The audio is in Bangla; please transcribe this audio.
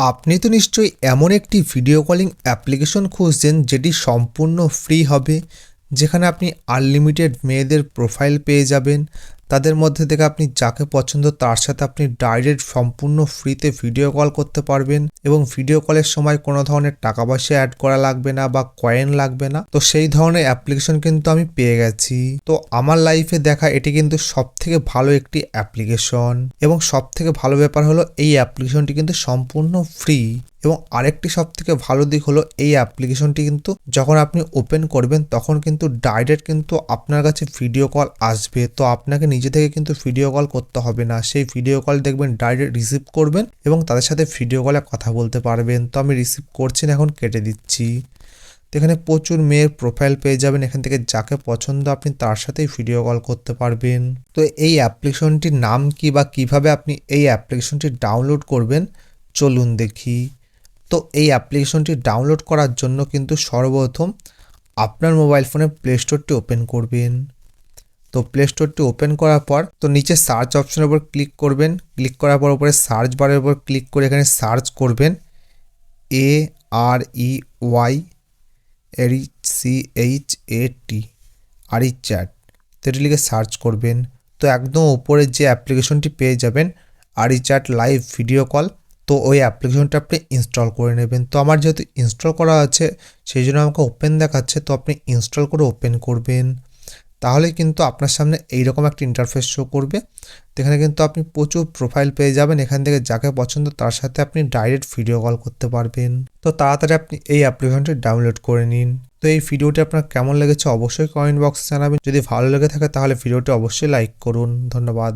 আপনি তো নিশ্চয়ই এমন একটি ভিডিও কলিং অ্যাপ্লিকেশন খুঁজছেন যেটি সম্পূর্ণ ফ্রি হবে, যেখানে আপনি আনলিমিটেড মেয়েদের প্রোফাইল পেয়ে যাবেন। তাদের মধ্যে থেকে আপনি যাকে পছন্দ তার সাথে আপনি ডাইরেক্ট সম্পূর্ণ ফ্রিতে ভিডিও কল করতে পারবেন এবং ভিডিও কলের সময় কোনো ধরনের টাকা পয়সা অ্যাড করা লাগবে না বা কয়েন লাগবে না। তো সেই ধরনের অ্যাপ্লিকেশন কিন্তু আমি পেয়ে গেছি। তো আমার লাইফে দেখা এটি কিন্তু সবথেকে ভালো একটি অ্যাপ্লিকেশন এবং সবথেকে ভালো ব্যাপার হলো এই অ্যাপ্লিকেশনটি কিন্তু সম্পূর্ণ ফ্রি। এবং আরেকটি সবথেকে ভালো দিক হলো এই অ্যাপ্লিকেশনটি কিন্তু যখন আপনি ওপেন করবেন তখন কিন্তু ডাইরেক্ট কিন্তু আপনার কাছে ভিডিও কল আসবে। তো আপনাকে নিজে থেকে কিন্তু ভিডিও কল করতে হবে না, সেই ভিডিও কল দেখবেন ডাইরেক্ট রিসিভ করবেন এবং তাদের সাথে ভিডিও কলে কথা বলতে পারবেন। তো আমি রিসিভ করছি না, এখন কেটে দিচ্ছি। তো এখানে প্রচুর মেয়ের প্রোফাইল পেয়ে যাবেন, এখান থেকে যাকে পছন্দ আপনি তার সাথেই ভিডিও কল করতে পারবেন। তো এই অ্যাপ্লিকেশনটির নাম কি বা কিভাবে আপনি এই অ্যাপ্লিকেশনটি ডাউনলোড করবেন চলুন দেখি। তো এই অ্যাপ্লিকেশনটি ডাউনলোড করার জন্য কিন্তু সর্বপ্রথম আপনার মোবাইল ফোনে প্লে স্টোরটি ওপেন করবেন। তো প্লে স্টোরটি ওপেন করার পর তো নিচে সার্চ অপশনের উপর ক্লিক করবেন। ক্লিক করার পর উপরে সার্চ বারের উপর ক্লিক করে এখানে সার্চ করবেন AREYCHAT আরিচ্যাট। তো এটি লিখে সার্চ করবেন। তো একদম উপরে যে অ্যাপ্লিকেশনটি পেয়ে যাবেন আরিচ্যাট লাইভ ভিডিও কল, তো ওই অ্যাপ্লিকেশনটা আপনি ইনস্টল করে নেবেন। তো আমার যেহেতু ইনস্টল করা আছে সেই জন্য আমাকে ওপেন দেখাচ্ছে, তো আপনি ইনস্টল করে ওপেন করবেন। তাহলে কিন্তু আপনার সামনে এইরকম একটা ইন্টারফেস শো করবে। তো এখানে কিন্তু আপনি প্রচুর প্রোফাইল পেয়ে যাবেন, এখান থেকে যাকে পছন্দ তার সাথে আপনি ডাইরেক্ট ভিডিও কল করতে পারবেন। তো তাড়াতাড়ি আপনি এই অ্যাপ্লিকেশনটি ডাউনলোড করে নিন। তো এই ভিডিওটি আপনার কেমন লেগেছে অবশ্যই কমেন্ট বক্সে জানাবেন। যদি ভালো লেগে থাকে তাহলে ভিডিওটি অবশ্যই লাইক করুন। ধন্যবাদ।